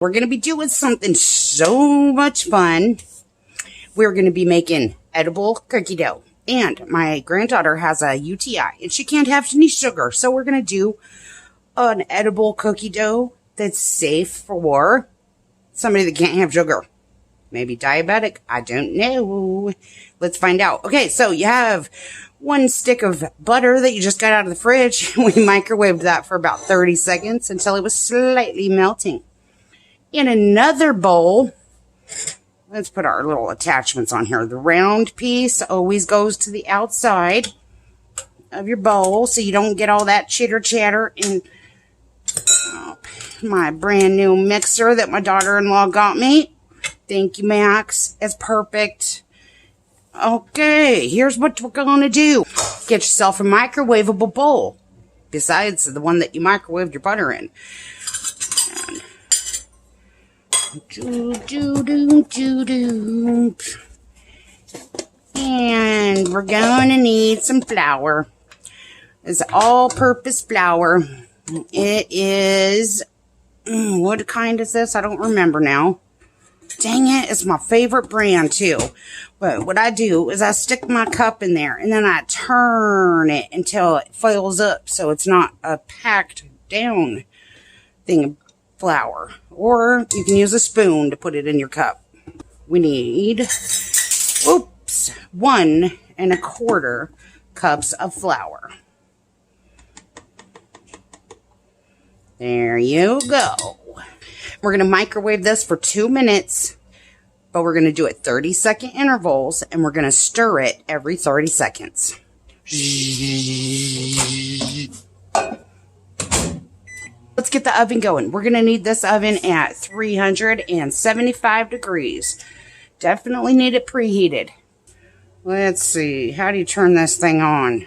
We're going to be doing something so much fun. We're going to be making edible cookie dough. And my granddaughter has a UTI and she can't have any sugar. So we're going to do an edible cookie dough that's safe for somebody that can't have sugar. Maybe diabetic. I don't know. Let's find out. Okay, so you have 1 stick of butter that you just got out of the fridge. We microwaved that for about 30 seconds until it was slightly melting. In another bowl, let's put our little attachments on here. The round piece always goes to the outside of your bowl so you don't get all that chitter chatter in my brand new mixer that my daughter-in-law got me. Thank you, Max. It's perfect. Okay, here's what we're going to do. Get yourself a microwavable bowl besides the one that you microwaved your butter in. And we're going to need some flour. It's all-purpose flour. It is, what kind is this? I don't remember now. Dang it, it's my favorite brand too. But what I do is I stick my cup in there and then I turn it until it fills up so it's not a packed down thing of flour. Or you can use a spoon to put it in your cup. We need, 1 1/4 cups of flour. There you go. We're going to microwave this for 2 minutes, but we're going to do it 30-second intervals, and we're going to stir it every 30 seconds. Let's get the oven going. We're going to need this oven at 375 degrees. Definitely need it preheated. Let's see. How do you turn this thing on?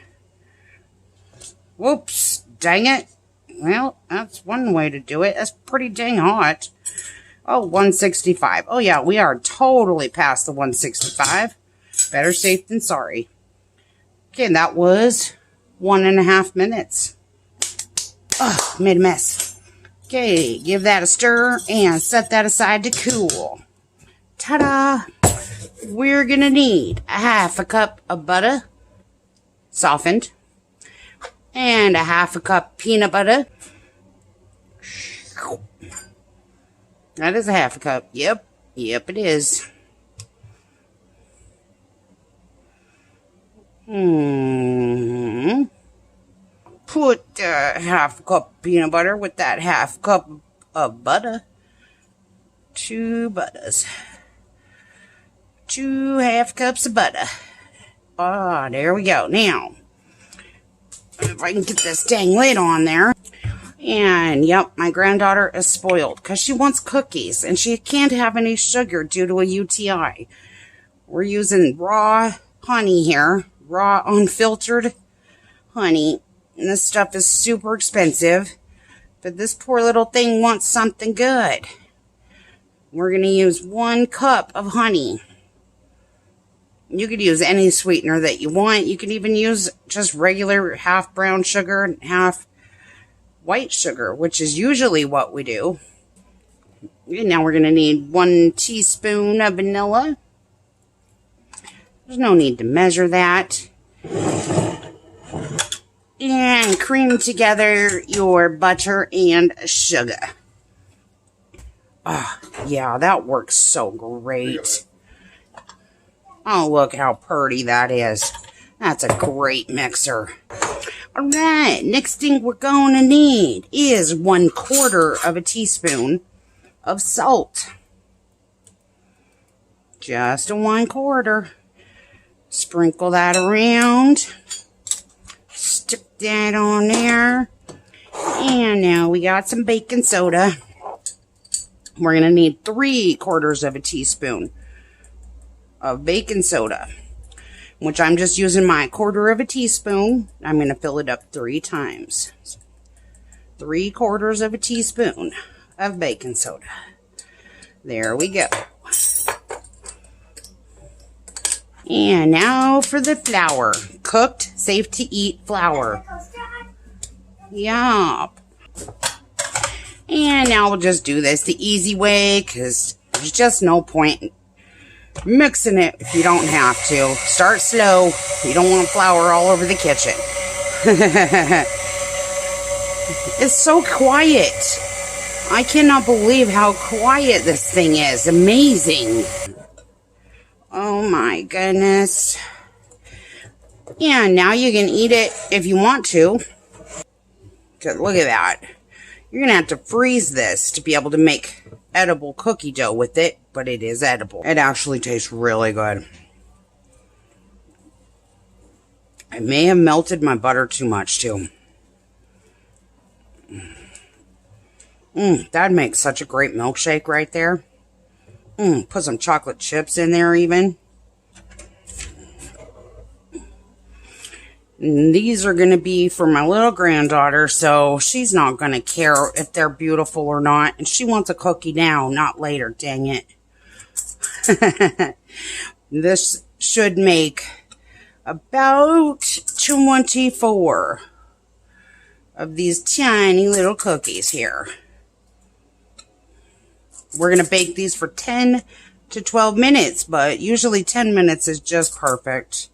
Whoops. Dang it. Well, that's one way to do it. That's pretty dang hot. Oh, 165. Oh, yeah, we are totally past the 165. Better safe than sorry. Okay, and that was 1.5 minutes. Ugh, made a mess. Okay, give that a stir and set that aside to cool. Ta-da! We're going to need 1/2 cup of butter, softened, and 1/2 cup peanut butter. That is 1/2 cup. Yep, it is. Put 1/2 cup peanut butter with that 1/2 cup of butter. 2 butters. 2 1/2 cups of butter. Ah, there we go. Now, if I can get this dang lid on there. And, yep, my granddaughter is spoiled because she wants cookies and she can't have any sugar due to a UTI. We're using raw honey here, raw unfiltered honey. And this stuff is super expensive, but this poor little thing wants something good. We're going to use 1 cup of honey. You could use any sweetener that you want. You can even use just regular half brown sugar and half white sugar, which is usually what we do. And now we're going to need 1 teaspoon of vanilla. There's no need to measure that. And cream together your butter and sugar. Oh, yeah, that works so great. Oh, look how pretty that is. That's a great mixer. All right, next thing we're going to need is 1/4 teaspoon of salt. Just a 1/4. Sprinkle that around. Stick that on there. And now we got some baking soda. We're going to need 3/4 teaspoon of baking soda. which I'm just using my 1/4 teaspoon. I'm going to fill it up 3 times. 3/4 teaspoon of baking soda. There we go. And now for the flour. Cooked, safe to eat flour. Yup. And now we'll just do this the easy way, because there's just no point mixing it if you don't have to. Start slow. You don't want flour all over the kitchen. It's so quiet. I cannot believe how quiet this thing is. Amazing. Oh my goodness. Yeah, now you can eat it if you want to. Look at that. You're going to have to freeze this to be able to make edible cookie dough with it, but it is edible. It actually tastes really good. I may have melted my butter too much too. That'd make such a great milkshake right there. Put some chocolate chips in there even. And these are going to be for my little granddaughter, so she's not going to care if they're beautiful or not. And she wants a cookie now, not later, dang it. This should make about 24 of these tiny little cookies here. We're going to bake these for 10 to 12 minutes, but usually 10 minutes is just perfect.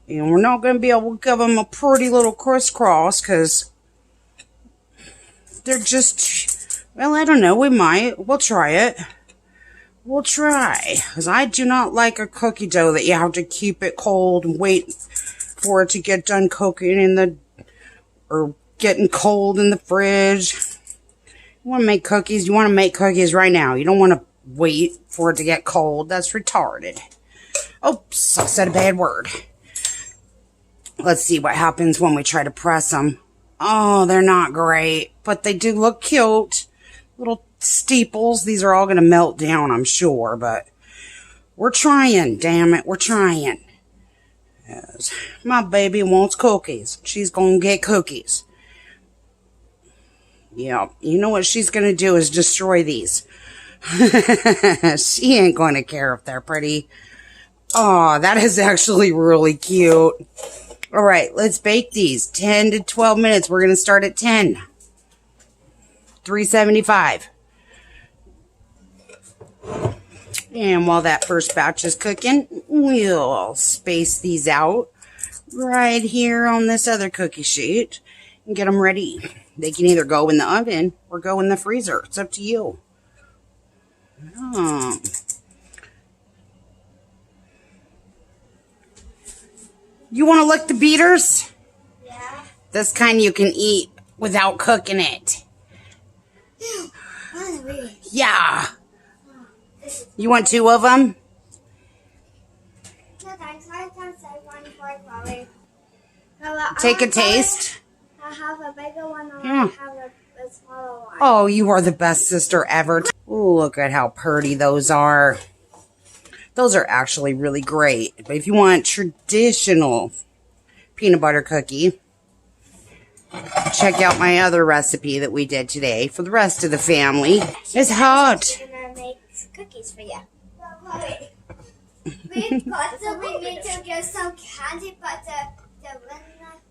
And we're not going to be able to give them a pretty little crisscross because they're just, well, I don't know. We might. We'll try it. We'll try. Because I do not like a cookie dough that you have to keep it cold and wait for it to get done cooking in the, or getting cold in the fridge. You want to make cookies? You want to make cookies right now. You don't want to wait for it to get cold. That's retarded. Oops, I said a bad word. Let's see what happens when we try to press them. Oh, they're not great, but they do look cute. Little steeples. These are all going to melt down, I'm sure, but we're trying, damn it, we're trying. Yes. My baby wants cookies. She's going to get cookies. Yeah, you know what she's going to do is destroy these. She ain't going to care if they're pretty. Oh, that is actually really cute. All right, let's bake these 10 to 12 minutes. We're going to start at 10. 375. And while that first batch is cooking, we'll space these out right here on this other cookie sheet and get them ready. They can either go in the oven or go in the freezer. It's up to you. Oh. You want to lick the beaters? Yeah. This kind you can eat without cooking it. Yeah. You want 2 of them? No, thanks. I can save one for Chloe. Take a taste. I have a bigger one and I have a smaller one. Oh, you are the best sister ever. Ooh, look at how pretty those are. Those are actually really great. But if you want traditional peanut butter cookie, check out my other recipe that we did today for the rest of the family. It's hot. I'm going to make cookies for you. We need to get some candy, but when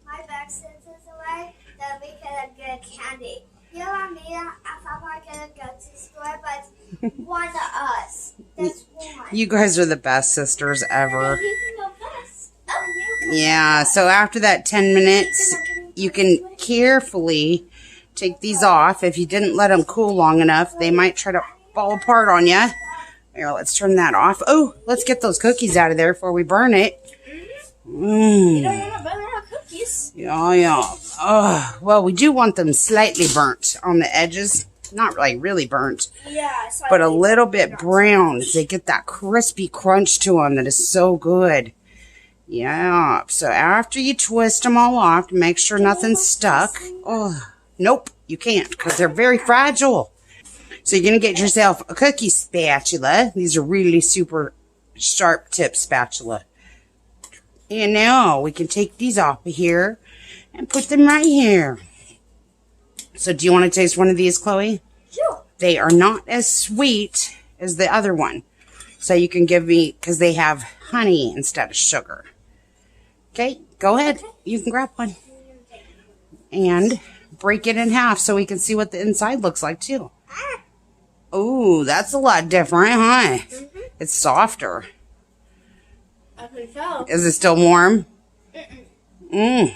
my bag sits away, then we can get candy. You and me and Papa can go to the store, but one of us. That's one. You guys are the best sisters ever. Yeah, so after that 10 minutes, you can carefully take these off. If you didn't let them cool long enough, they might try to fall apart on you. Here, let's turn that off. Oh, let's get those cookies out of there before we burn it. You don't want to burn our cookies. Yeah. Oh, well, we do want them slightly burnt on the edges. Not like really burnt, but a little bit brown. They get that crispy crunch to them that is so good. Yeah, so after you twist them all off, make sure nothing's stuck. Oh, nope, you can't because they're very fragile. So you're going to get yourself a cookie spatula. These are really super sharp tip spatula. And now we can take these off of here and put them right here. So do you want to taste one of these, Chloe? Sure. They are not as sweet as the other one. So you can give me, because they have honey instead of sugar. Okay, go ahead. Okay. You can grab one. And break it in half so we can see what the inside looks like too. Oh, that's a lot different, huh? Mm-hmm. It's softer. I think so. Is it still warm? Well,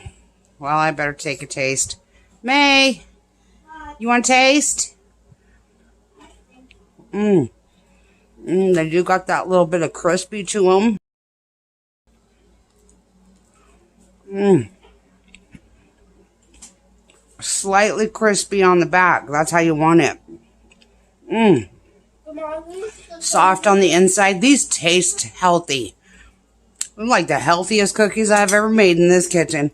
I better take a taste. May, you want to taste? They do got that little bit of crispy to them. Slightly crispy on the back. That's how you want it. Soft on the inside. These taste healthy. They're like the healthiest cookies I've ever made in this kitchen.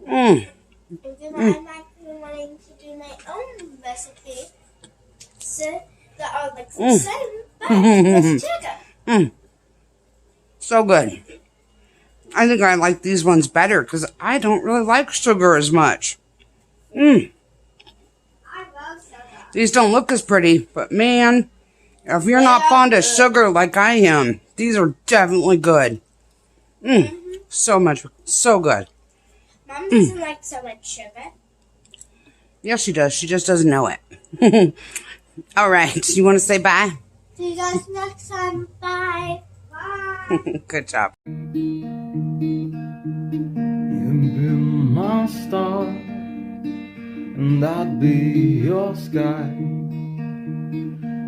And then I'm actually wanting to do my own recipe. So that are like the same, but with sugar. So good. I think I like these ones better because I don't really like sugar as much. I love sugar. These don't look as pretty, but man, if you're not fond of sugar like I am, these are definitely good. So good. Mom doesn't like so much sugar. Yes, she does. She just doesn't know it. All right. You want to say bye? See you guys next time. Bye. Bye. Good job. You've been my star, and I'd be your sky.